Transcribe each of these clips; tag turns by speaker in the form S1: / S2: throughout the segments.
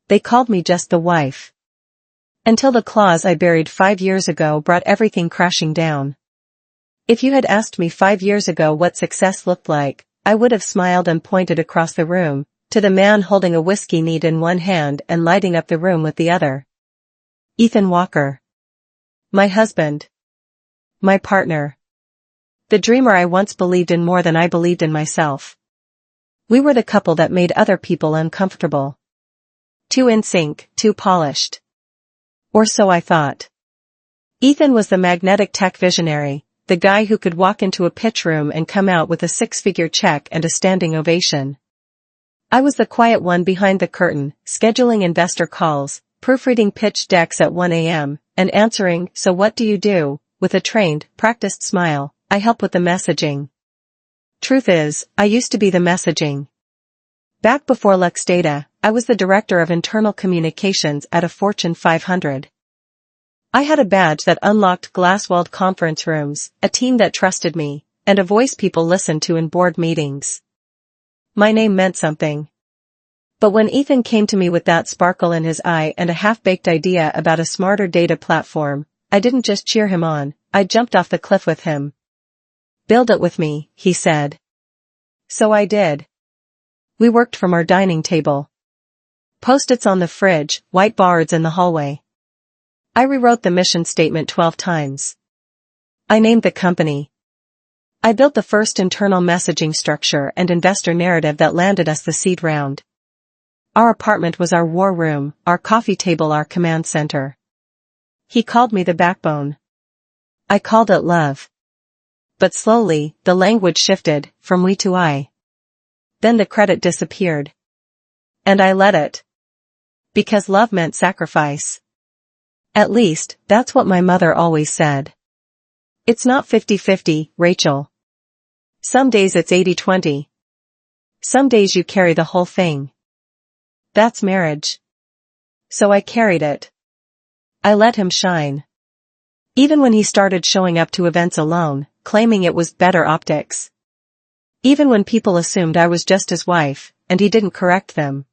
S1: They called me just the wife. Until the clause I buried 5 years ago brought everything crashing down. If you had asked me 5 years ago what success looked like, I would have smiled and pointed across the room, to the man holding a whiskey neat in one hand and lighting up the room with the other. Ethan Walker. My husband. My partner. The dreamer I once believed in more than I believed in myself. We were the couple that made other people uncomfortable. Too in sync, too polished. Or so I thought. Ethan was the magnetic tech visionary, the guy who could walk into a pitch room and come out with a 6-figure check and a standing ovation. I was the quiet one behind the curtain, scheduling investor calls, proofreading pitch decks at 1 a.m., and answering, "So what do you do?" with a trained, practiced smile. "I help with the messaging." Truth is, I used to be the messaging. Back before Lux Data, I was the director of internal communications at a Fortune 500. I had a badge that unlocked glass-walled conference rooms, a team that trusted me, and a voice people listened to in board meetings. My name meant something. But when Ethan came to me with that sparkle in his eye and a half-baked idea about a smarter data platform, I didn't just cheer him on, I jumped off the cliff with him. "Build it with me," he said. So I did. We worked from our dining table. Post-its on the fridge, whiteboards in the hallway. I rewrote the mission statement 12 times. I named the company. I built the first internal messaging structure and investor narrative that landed us the seed round. Our apartment was our war room, our coffee table our command center. He called me the backbone. I called it love. But slowly, the language shifted, from we to I. Then the credit disappeared. And I let it. Because love meant sacrifice. At least, that's what my mother always said. It's not 50-50, Rachel. Some days it's 80-20. Some days you carry the whole thing. That's marriage. So I carried it. I let him shine. Even when he started showing up to events alone, claiming it was better optics. Even when people assumed I was just his wife, and he didn't correct them.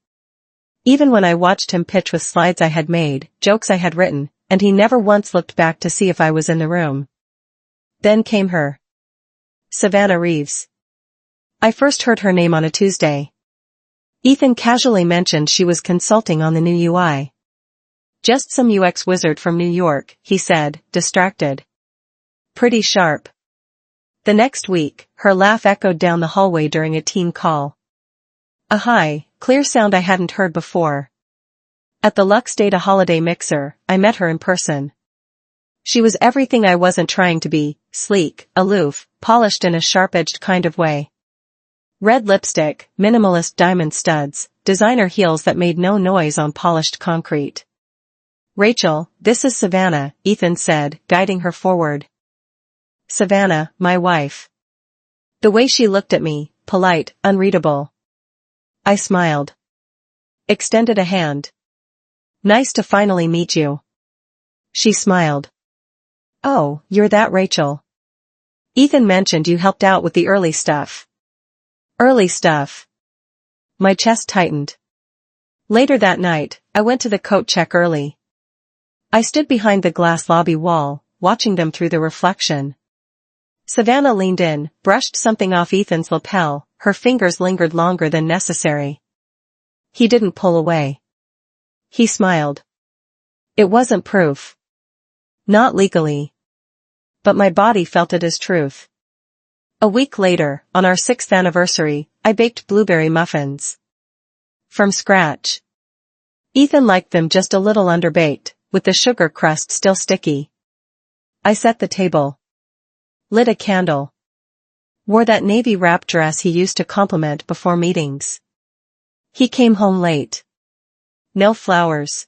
S1: Even when I watched him pitch with slides I had made, jokes I had written, and he never once looked back to see if I was in the room. Then came her. Savannah Reeves. I first heard her name on a Tuesday. Ethan casually mentioned she was consulting on the new UI. "Just some UX wizard from New York," he said, distracted. "Pretty sharp." The next week, her laugh echoed down the hallway during a team call. A high, clear sound I hadn't heard before. At the Lux Data holiday mixer, I met her in person. She was everything I wasn't trying to be, sleek, aloof, polished in a sharp-edged kind of way. Red lipstick, minimalist diamond studs, designer heels that made no noise on polished concrete. "Rachel, this is Savannah," Ethan said, guiding her forward. "Savannah, my wife." The way she looked at me, polite, unreadable. I smiled. Extended a hand. "Nice to finally meet you." She smiled. "Oh, you're that Rachel. Ethan mentioned you helped out with the early stuff." "Early stuff." My chest tightened. Later that night, I went to the coat check early. I stood behind the glass lobby wall, watching them through the reflection. Savannah leaned in, brushed something off Ethan's lapel, her fingers lingered longer than necessary. He didn't pull away. He smiled. It wasn't proof. Not legally. But my body felt it as truth. A week later, on our 6th anniversary, I baked blueberry muffins. From scratch. Ethan liked them just a little underbaked, with the sugar crust still sticky. I set the table. Lit a candle. Wore that navy wrap dress he used to compliment before meetings. He came home late. No flowers.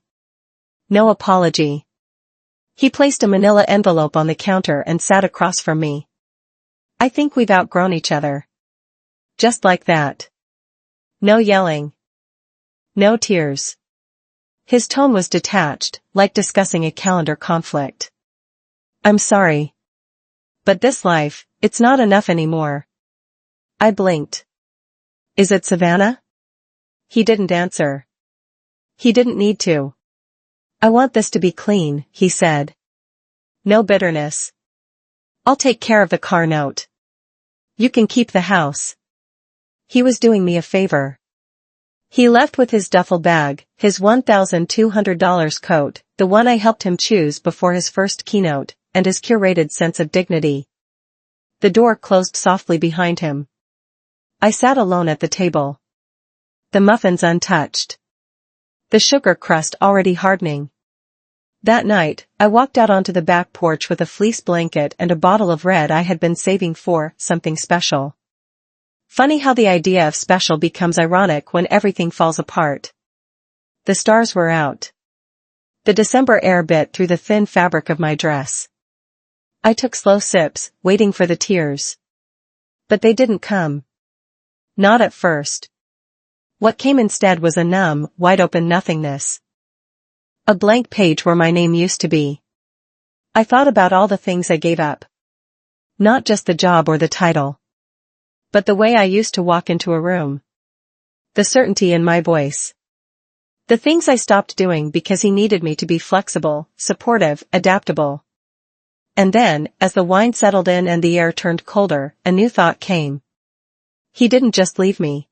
S1: No apology. He placed a manila envelope on the counter and sat across from me. "I think we've outgrown each other." Just like that. No yelling. No tears. His tone was detached, like discussing a calendar conflict. "I'm sorry. But this life, it's not enough anymore." I blinked. "Is it Savannah?" He didn't answer. He didn't need to. I want this to be clean, he said. No bitterness. I'll take care of the car note. You can keep the house. He was doing me a favor. He left with his duffel bag, his $1,200 coat, the one I helped him choose before his first keynote, and his curated sense of dignity. The door closed softly behind him. I sat alone at the table. The muffins untouched. The sugar crust already hardening. That night, I walked out onto the back porch with a fleece blanket and a bottle of red I had been saving for something special. Funny how the idea of special becomes ironic when everything falls apart. The stars were out. The December air bit through the thin fabric of my dress. I took slow sips, waiting for the tears. But they didn't come. Not at first. What came instead was a numb, wide-open nothingness. A blank page where my name used to be. I thought about all the things I gave up. Not just the job or the title. But the way I used to walk into a room. The certainty in my voice. The things I stopped doing because he needed me to be flexible, supportive, adaptable. And then, as the wine settled in and the air turned colder, a new thought came. He didn't just leave me.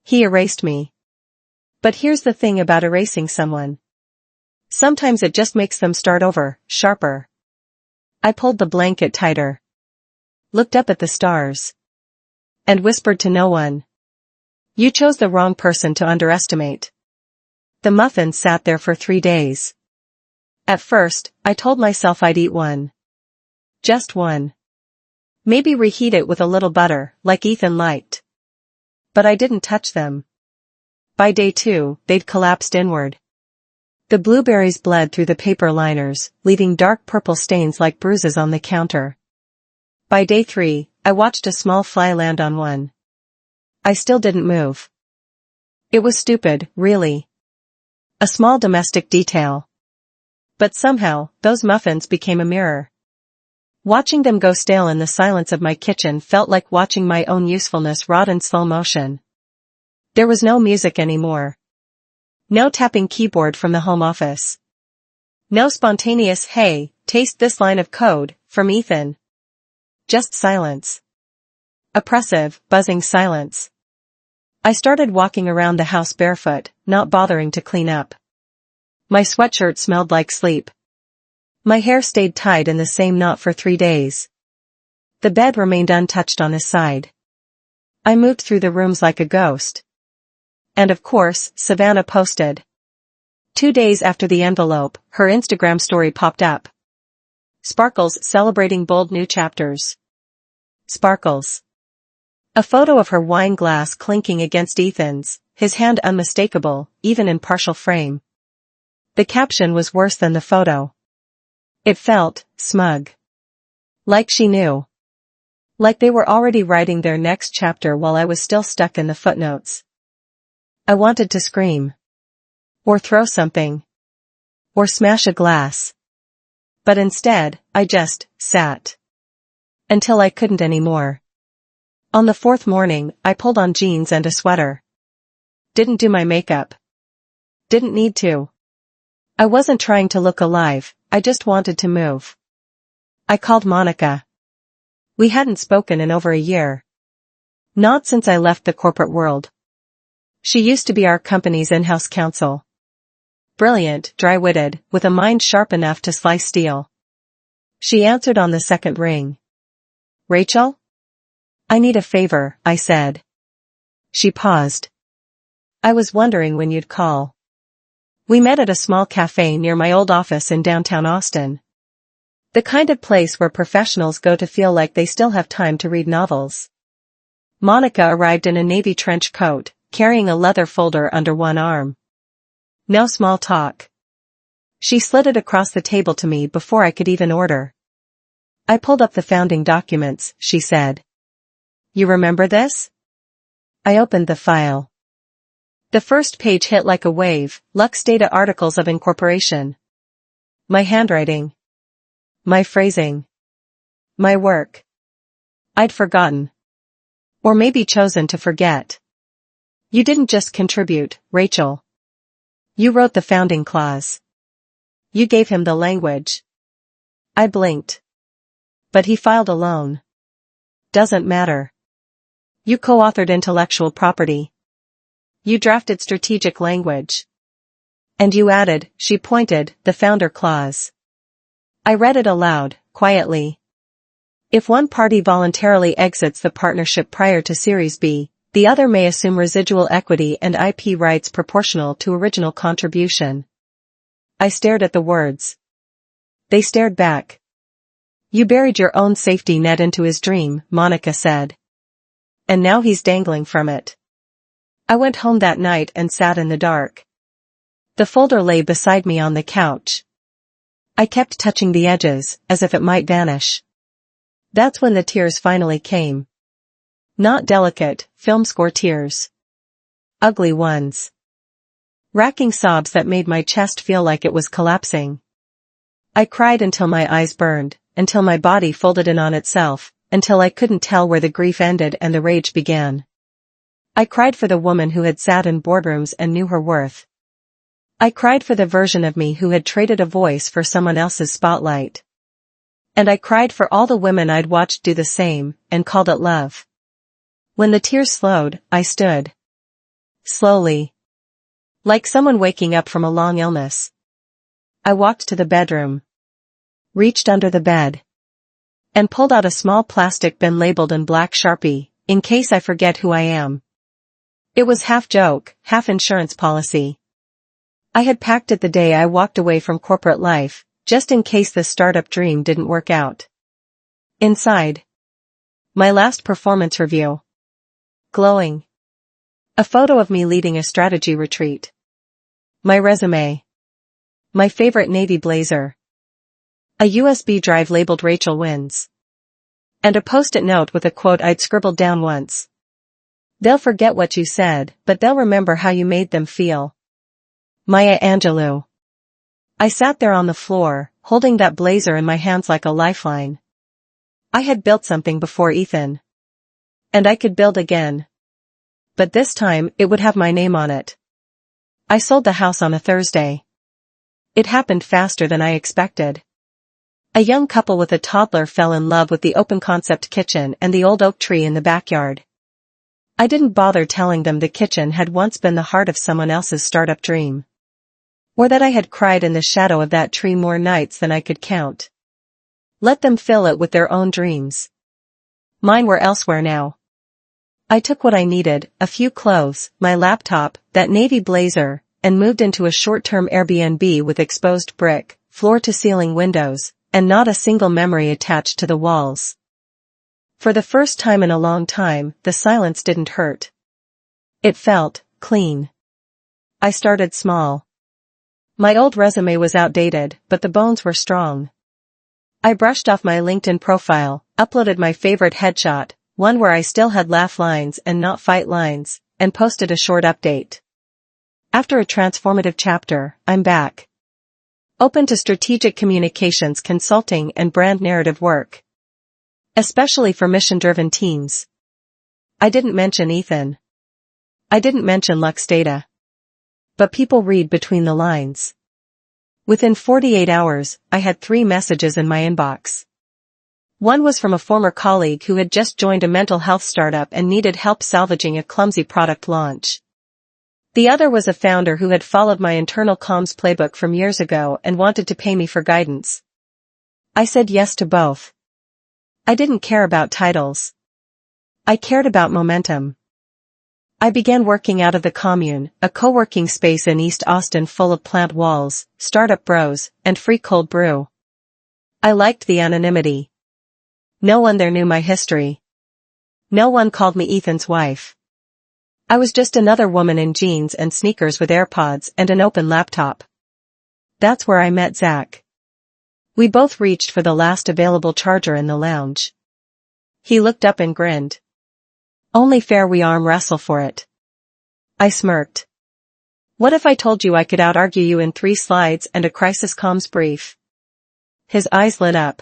S1: He erased me. But here's the thing about erasing someone. Sometimes it just makes them start over, sharper. I pulled the blanket tighter. Looked up at the stars. And whispered to no one. You chose the wrong person to underestimate. The muffins sat there for 3 days. At first, I told myself I'd eat one. Just one. Maybe reheat it with a little butter, like Ethan liked. But I didn't touch them. By day 2, they'd collapsed inward. The blueberries bled through the paper liners, leaving dark purple stains like bruises on the counter. By day 3, I watched a small fly land on one. I still didn't move. It was stupid, really. A small domestic detail. But somehow, those muffins became a mirror. Watching them go stale in the silence of my kitchen felt like watching my own usefulness rot in slow motion. There was no music anymore. No tapping keyboard from the home office. No spontaneous, hey, taste this line of code, from Ethan. Just silence. Oppressive, buzzing silence. I started walking around the house barefoot, not bothering to clean up. My sweatshirt smelled like sleep. My hair stayed tied in the same knot for 3 days. The bed remained untouched on his side. I moved through the rooms like a ghost. And of course, Savannah posted. 2 days after the envelope, her Instagram story popped up. Sparkles celebrating bold new chapters. Sparkles. A photo of her wine glass clinking against Ethan's, his hand unmistakable, even in partial frame. The caption was worse than the photo. It felt smug. Like she knew. Like they were already writing their next chapter while I was still stuck in the footnotes. I wanted to scream. Or throw something. Or smash a glass. But instead, I just sat. Until I couldn't anymore. On the 4th morning, I pulled on jeans and a sweater. Didn't do my makeup. Didn't need to. I wasn't trying to look alive, I just wanted to move. I called Monica. We hadn't spoken in over a year. Not since I left the corporate world. She used to be our company's in-house counsel. Brilliant, dry-witted, with a mind sharp enough to slice steel. She answered on the 2nd ring. Rachel? I need a favor, I said. She paused. I was wondering when you'd call. We met at a small cafe near my old office in downtown Austin. The kind of place where professionals go to feel like they still have time to read novels. Monica arrived in a navy trench coat, carrying a leather folder under one arm. No small talk. She slid it across the table to me before I could even order. I pulled up the founding documents, she said. You remember this? I opened the file. The first page hit like a wave, Lux Data Articles of Incorporation. My handwriting. My phrasing. My work. I'd forgotten. Or maybe chosen to forget. You didn't just contribute, Rachel. You wrote the founding clause. You gave him the language. I blinked. But he filed a loan. Doesn't matter. You co-authored intellectual property. You drafted strategic language. And you added, she pointed, the founder clause. I read it aloud, quietly. If one party voluntarily exits the partnership prior to Series B, the other may assume residual equity and IP rights proportional to original contribution. I stared at the words. They stared back. You buried your own safety net into his dream, Monica said. And now he's dangling from it. I went home that night and sat in the dark. The folder lay beside me on the couch. I kept touching the edges, as if it might vanish. That's when the tears finally came. Not delicate, film score tears. Ugly ones. Racking sobs that made my chest feel like it was collapsing. I cried until my eyes burned, until my body folded in on itself, until I couldn't tell where the grief ended and the rage began. I cried for the woman who had sat in boardrooms and knew her worth. I cried for the version of me who had traded a voice for someone else's spotlight. And I cried for all the women I'd watched do the same, and called it love. When the tears slowed, I stood. Slowly. Like someone waking up from a long illness. I walked to the bedroom. Reached under the bed. And pulled out a small plastic bin labeled in black Sharpie, in case I forget who I am. It was half joke, half insurance policy. I had packed it the day I walked away from corporate life, just in case the startup dream didn't work out. Inside. My last performance review. Glowing. A photo of me leading a strategy retreat. My resume. My favorite navy blazer. A USB drive labeled Rachel Wins. And a post-it note with a quote I'd scribbled down once. They'll forget what you said, but they'll remember how you made them feel. Maya Angelou. I sat there on the floor, holding that blazer in my hands like a lifeline. I had built something before Ethan. And I could build again. But this time, it would have my name on it. I sold the house on a Thursday. It happened faster than I expected. A young couple with a toddler fell in love with the open-concept kitchen and the old oak tree in the backyard. I didn't bother telling them the kitchen had once been the heart of someone else's startup dream. Or that I had cried in the shadow of that tree more nights than I could count. Let them fill it with their own dreams. Mine were elsewhere now. I took what I needed, a few clothes, my laptop, that navy blazer, and moved into a short-term Airbnb with exposed brick, floor-to-ceiling windows, and not a single memory attached to the walls. For the first time in a long time, the silence didn't hurt. It felt clean. I started small. My old resume was outdated, but the bones were strong. I brushed off my LinkedIn profile, uploaded my favorite headshot, one where I still had laugh lines and not fight lines, and posted a short update. After a transformative chapter, I'm back. Open to strategic communications consulting and brand narrative work. Especially for mission-driven teams. I didn't mention Ethan. I didn't mention Lux Data. But people read between the lines. Within 48 hours, I had 3 messages in my inbox. One was from a former colleague who had just joined a mental health startup and needed help salvaging a clumsy product launch. The other was a founder who had followed my internal comms playbook from years ago and wanted to pay me for guidance. I said yes to both. I didn't care about titles. I cared about momentum. I began working out of the Commune, a co-working space in East Austin full of plant walls, startup bros, and free cold brew. I liked the anonymity. No one there knew my history. No one called me Ethan's wife. I was just another woman in jeans and sneakers with AirPods and an open laptop. That's where I met Zach. We both reached for the last available charger in the lounge. He looked up and grinned. Only fair we arm wrestle for it. I smirked. What if I told you I could out-argue you in 3 slides and a crisis comms brief? His eyes lit up.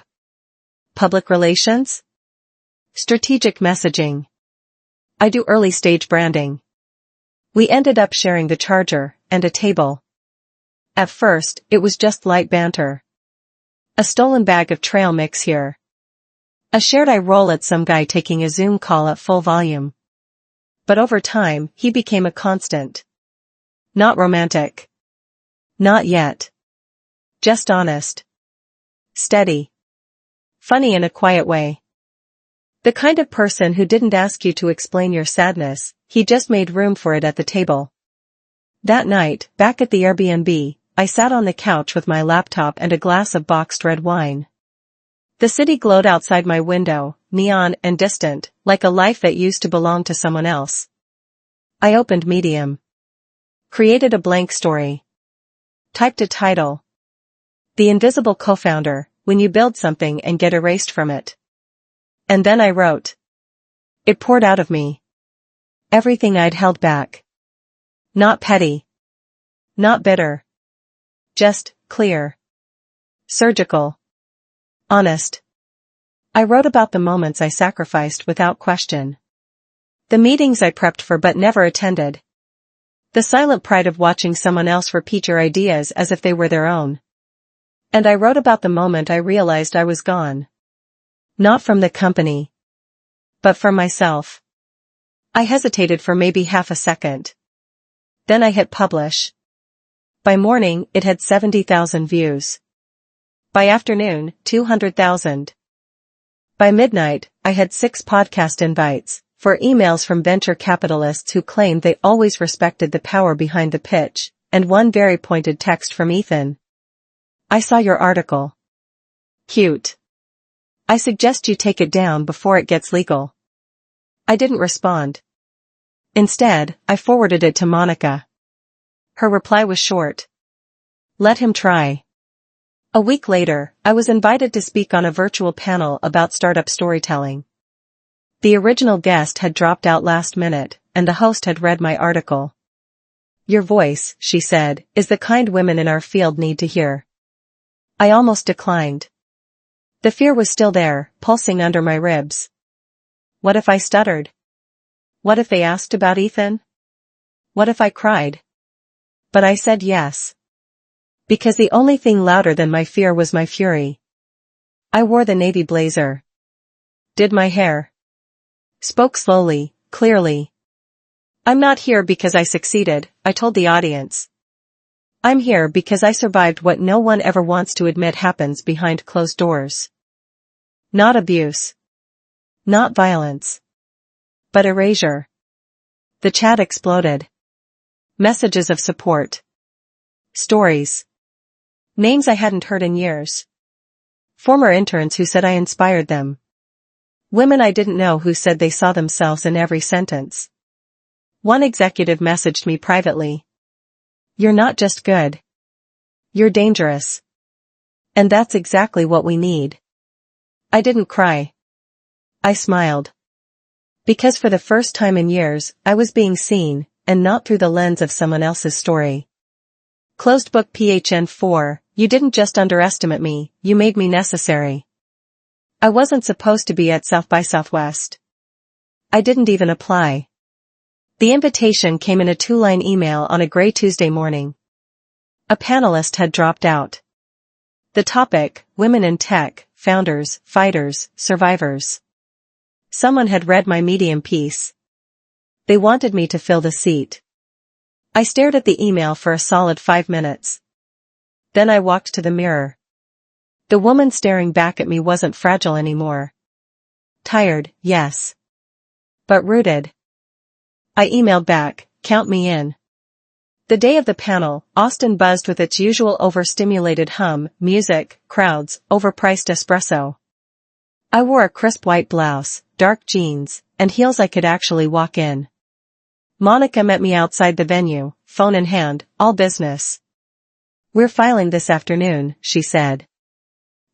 S1: Public relations? Strategic messaging. I do early-stage branding. We ended up sharing the charger and a table. At first, it was just light banter. A stolen bag of trail mix here. A shared eye roll at some guy taking a Zoom call at full volume. But over time, he became a constant. Not romantic. Not yet. Just honest. Steady. Funny in a quiet way. The kind of person who didn't ask you to explain your sadness, he just made room for it at the table. That night, back at the Airbnb, I sat on the couch with my laptop and a glass of boxed red wine. The city glowed outside my window, neon and distant, like a life that used to belong to someone else. I opened Medium. Created a blank story. Typed a title. The Invisible Co-Founder, when you build something and get erased from it. And then I wrote. It poured out of me. Everything I'd held back. Not petty. Not bitter. Just, clear. Surgical. Honest. I wrote about the moments I sacrificed without question. The meetings I prepped for but never attended. The silent pride of watching someone else repeat your ideas as if they were their own. And I wrote about the moment I realized I was gone. Not from the company. But from myself. I hesitated for maybe half a second. Then I hit publish. By morning, it had 70,000 views. By afternoon, 200,000. By midnight, I had 6 podcast invites, for emails from venture capitalists who claimed they always respected the power behind the pitch, and one very pointed text from Ethan. I saw your article. Cute. I suggest you take it down before it gets legal. I didn't respond. Instead, I forwarded it to Monica. Her reply was short. Let him try. A week later, I was invited to speak on a virtual panel about startup storytelling. The original guest had dropped out last minute, and the host had read my article. Your voice, she said, is the kind women in our field need to hear. I almost declined. The fear was still there, pulsing under my ribs. What if I stuttered? What if they asked about Ethan? What if I cried? But I said yes. Because the only thing louder than my fear was my fury. I wore the navy blazer. Did my hair. Spoke slowly, clearly. I'm not here because I succeeded, I told the audience. I'm here because I survived what no one ever wants to admit happens behind closed doors. Not abuse. Not violence. But erasure. The chat exploded. Messages of support. Stories. Names I hadn't heard in years. Former interns who said I inspired them. Women I didn't know who said they saw themselves in every sentence. One executive messaged me privately. You're not just good. You're dangerous. And that's exactly what we need. I didn't cry. I smiled. Because for the first time in years, I was being seen, and not through the lens of someone else's story. Closed book PHN 4, you didn't just underestimate me, you made me necessary. I wasn't supposed to be at South by Southwest. I didn't even apply. The invitation came in a 2-line email on a gray Tuesday morning. A panelist had dropped out. The topic, Women in Tech, Founders, Fighters, Survivors. Someone had read my Medium piece. They wanted me to fill the seat. I stared at the email for a solid 5 minutes. Then I walked to the mirror. The woman staring back at me wasn't fragile anymore. Tired, yes. But rooted. I emailed back, count me in. The day of the panel, Austin buzzed with its usual overstimulated hum, music, crowds, overpriced espresso. I wore a crisp white blouse, dark jeans, and heels I could actually walk in. Monica met me outside the venue, phone in hand, all business. We're filing this afternoon, she said.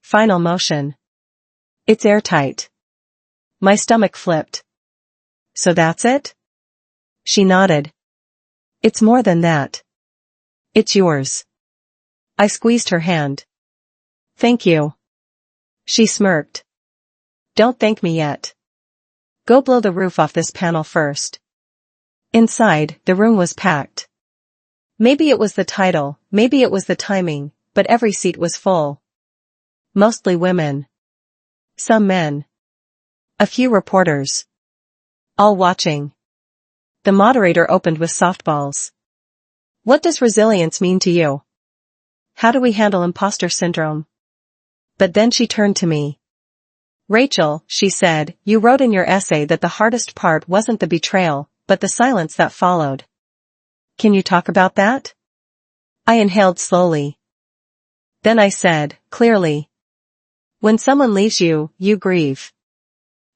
S1: Final motion. It's airtight. My stomach flipped. So that's it? She nodded. It's more than that. It's yours. I squeezed her hand. Thank you. She smirked. Don't thank me yet. Go blow the roof off this panel first. Inside, the room was packed. Maybe it was the title, maybe it was the timing, but every seat was full. Mostly women. Some men. A few reporters. All watching. The moderator opened with softballs. What does resilience mean to you? How do we handle imposter syndrome? But then she turned to me. Rachel, she said, you wrote in your essay that the hardest part wasn't the betrayal, but the silence that followed. Can you talk about that? I inhaled slowly. Then I said, clearly. When someone leaves you, you grieve.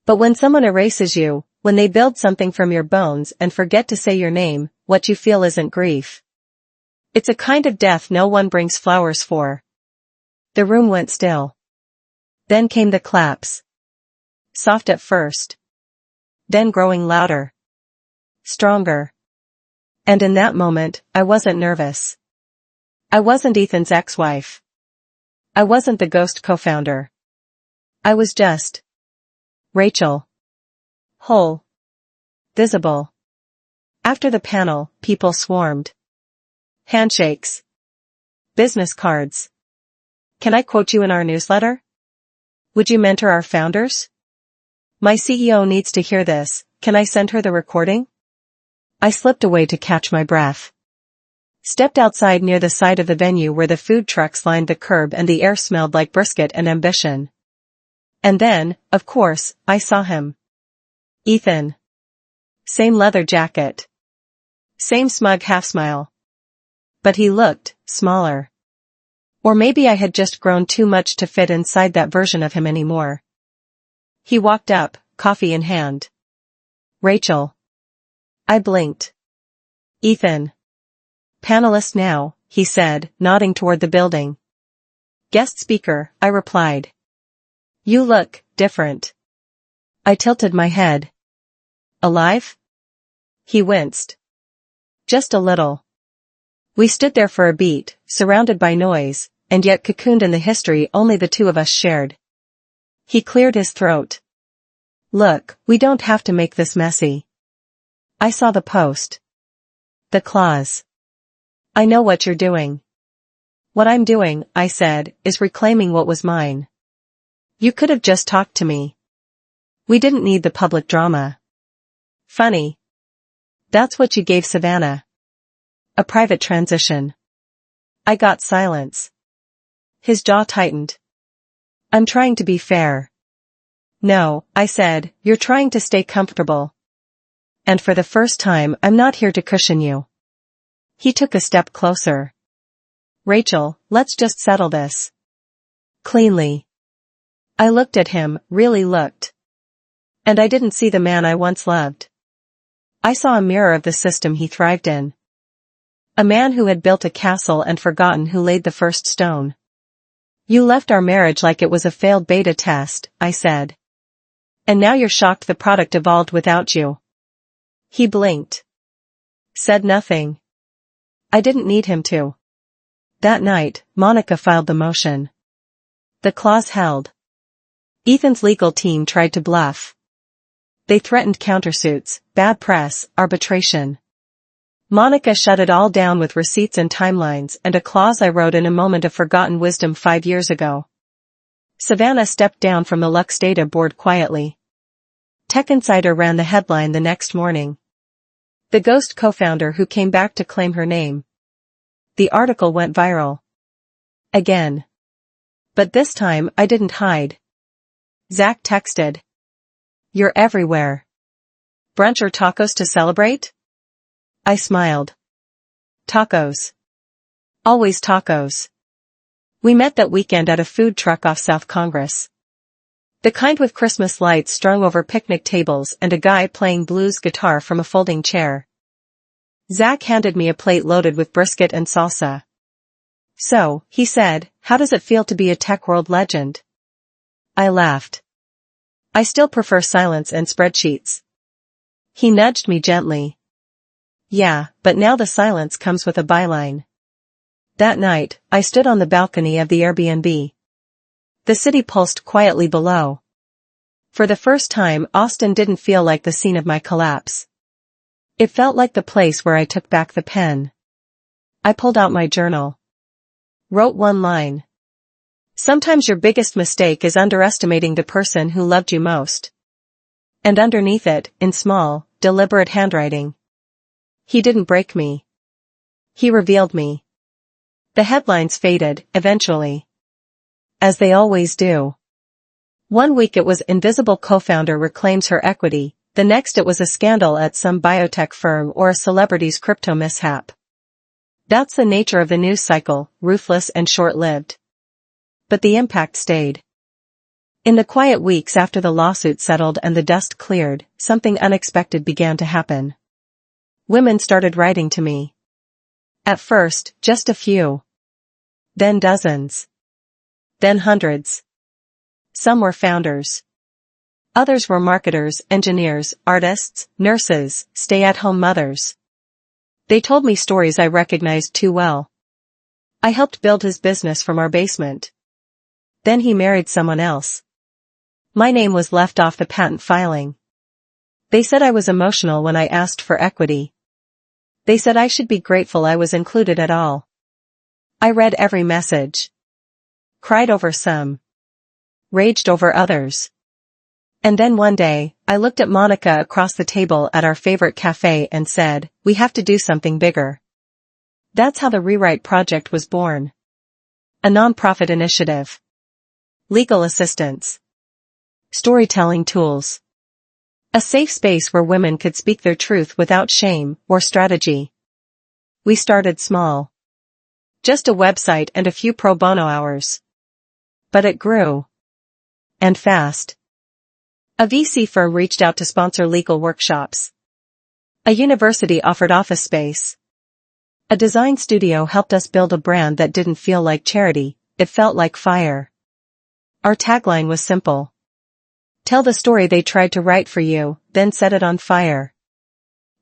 S1: But when someone erases you, when they build something from your bones and forget to say your name, what you feel isn't grief. It's a kind of death no one brings flowers for. The room went still. Then came the claps. Soft at first. Then growing louder. Stronger. And in that moment, I wasn't nervous. I wasn't Ethan's ex-wife. I wasn't the ghost co-founder. I was just Rachel. Whole. Visible. After the panel, people swarmed. Handshakes. Business cards. Can I quote you in our newsletter? Would you mentor our founders? My CEO needs to hear this, can I send her the recording? I slipped away to catch my breath. Stepped outside near the side of the venue where the food trucks lined the curb and the air smelled like brisket and ambition. And then, of course, I saw him. Ethan. Same leather jacket. Same smug half-smile. But he looked smaller. Or maybe I had just grown too much to fit inside that version of him anymore. He walked up, coffee in hand. Rachel. I blinked. Ethan. Panelist now, he said, nodding toward the building. Guest speaker, I replied. You look different. I tilted my head. Alive? He winced. Just a little. We stood there for a beat, surrounded by noise, and yet cocooned in the history only the two of us shared. He cleared his throat. Look, we don't have to make this messy. I saw the post. The clause. I know what you're doing. What I'm doing, I said, is reclaiming what was mine. You could have just talked to me. We didn't need the public drama. Funny. That's what you gave Savannah. A private transition. I got silence. His jaw tightened. I'm trying to be fair. No, I said, you're trying to stay comfortable. And for the first time, I'm not here to cushion you. He took a step closer. Rachel, let's just settle this. Cleanly. I looked at him, really looked. And I didn't see the man I once loved. I saw a mirror of the system he thrived in. A man who had built a castle and forgotten who laid the first stone. You left our marriage like it was a failed beta test, I said. And now you're shocked the product evolved without you. He blinked. Said nothing. I didn't need him to. That night, Monica filed the motion. The clause held. Ethan's legal team tried to bluff. They threatened countersuits, bad press, arbitration. Monica shut it all down with receipts and timelines and a clause I wrote in a moment of forgotten wisdom 5 years ago. Savannah stepped down from the Lux Data board quietly. Tech Insider ran the headline the next morning. The ghost co-founder who came back to claim her name. The article went viral. Again. But this time I didn't hide. Zach texted. You're everywhere. Brunch or tacos to celebrate? I smiled. Tacos. Always tacos. We met that weekend at a food truck off South Congress. The kind with Christmas lights strung over picnic tables and a guy playing blues guitar from a folding chair. Zach handed me a plate loaded with brisket and salsa. So, he said, how does it feel to be a tech world legend? I laughed. I still prefer silence and spreadsheets. He nudged me gently. Yeah, but now the silence comes with a byline. That night, I stood on the balcony of the Airbnb. The city pulsed quietly below. For the first time, Austin didn't feel like the scene of my collapse. It felt like the place where I took back the pen. I pulled out my journal. Wrote one line. Sometimes your biggest mistake is underestimating the person who loved you most. And underneath it, in small, deliberate handwriting. He didn't break me. He revealed me. The headlines faded, eventually. As they always do. One week it was invisible co-founder reclaims her equity, the next it was a scandal at some biotech firm or a celebrity's crypto mishap. That's the nature of the news cycle, ruthless and short-lived. But the impact stayed. In the quiet weeks after the lawsuit settled and the dust cleared, something unexpected began to happen. Women started writing to me. At first, just a few. Then dozens. Then hundreds. Some were founders. Others were marketers, engineers, artists, nurses, stay-at-home mothers. They told me stories I recognized too well. I helped build his business from our basement. Then he married someone else. My name was left off the patent filing. They said I was emotional when I asked for equity. They said I should be grateful I was included at all. I read every message. Cried over some. Raged over others. And then one day, I looked at Monica across the table at our favorite cafe and said, we have to do something bigger. That's how the Rewrite Project was born. A non-profit initiative. Legal assistance. Storytelling tools. A safe space where women could speak their truth without shame or strategy. We started small. Just a website and a few pro bono hours. But it grew. And fast. A VC firm reached out to sponsor legal workshops. A university offered office space. A design studio helped us build a brand that didn't feel like charity, it felt like fire. Our tagline was simple. Tell the story they tried to write for you, then set it on fire.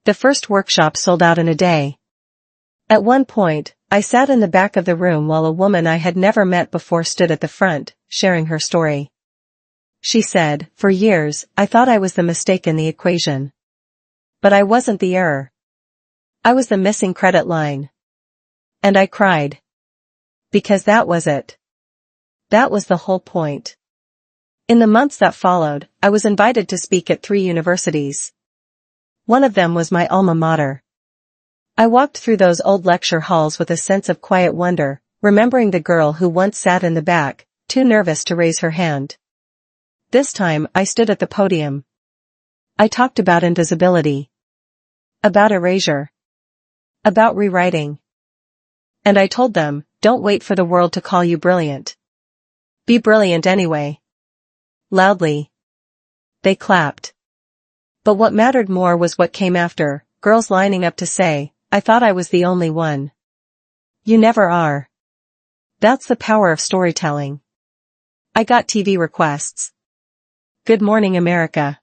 S1: The first workshop sold out in a day. At one point, I sat in the back of the room while a woman I had never met before stood at the front, sharing her story. She said, for years, I thought I was the mistake in the equation. But I wasn't the error. I was the missing credit line. And I cried. Because that was it. That was the whole point. In the months that followed, I was invited to speak at 3 universities. One of them was my alma mater. I walked through those old lecture halls with a sense of quiet wonder, remembering the girl who once sat in the back, too nervous to raise her hand. This time, I stood at the podium. I talked about invisibility. About erasure. About rewriting. And I told them, don't wait for the world to call you brilliant. Be brilliant anyway. Loudly. They clapped. But what mattered more was what came after, girls lining up to say, I thought I was the only one. You never are. That's the power of storytelling. I got TV requests. Good Morning America.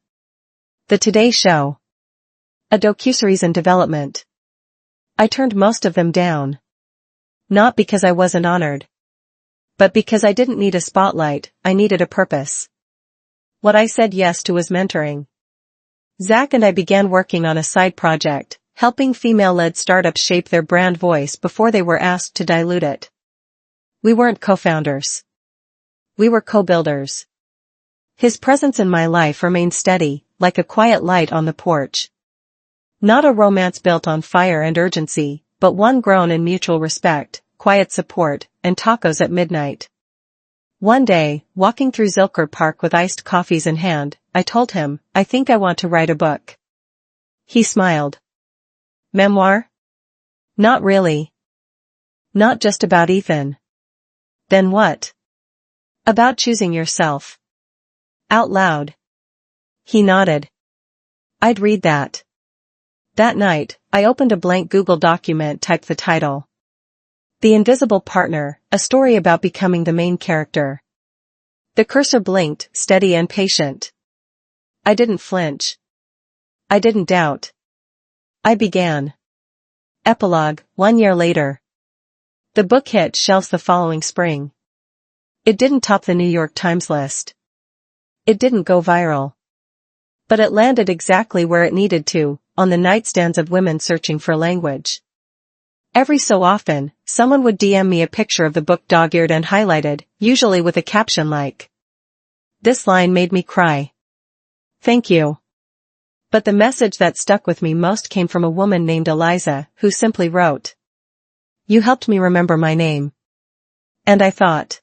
S1: The Today Show. A docuseries in development. I turned most of them down. Not because I wasn't honored. But because I didn't need a spotlight, I needed a purpose. What I said yes to was mentoring. Zach and I began working on a side project, helping female-led startups shape their brand voice before they were asked to dilute it. We weren't co-founders. We were co-builders. His presence in my life remained steady, like a quiet light on the porch. Not a romance built on fire and urgency, but one grown in mutual respect, quiet support, and tacos at midnight. One day, walking through Zilker Park with iced coffees in hand, I told him, I think I want to write a book. He smiled. Memoir? Not really. Not just about Ethan. Then what? About choosing yourself. Out loud. He nodded. I'd read that. That night, I opened a blank Google document, typed the title. The Invisible Partner, a story about becoming the main character. The cursor blinked, steady and patient. I didn't flinch. I didn't doubt. I began. Epilogue, 1 year later. The book hit shelves the following spring. It didn't top the New York Times list. It didn't go viral. But it landed exactly where it needed to, on the nightstands of women searching for language. Every so often, someone would DM me a picture of the book dog-eared and highlighted, usually with a caption like, "This line made me cry. Thank you." But the message that stuck with me most came from a woman named Eliza, who simply wrote, "You helped me remember my name." And I thought,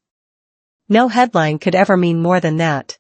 S1: no headline could ever mean more than that.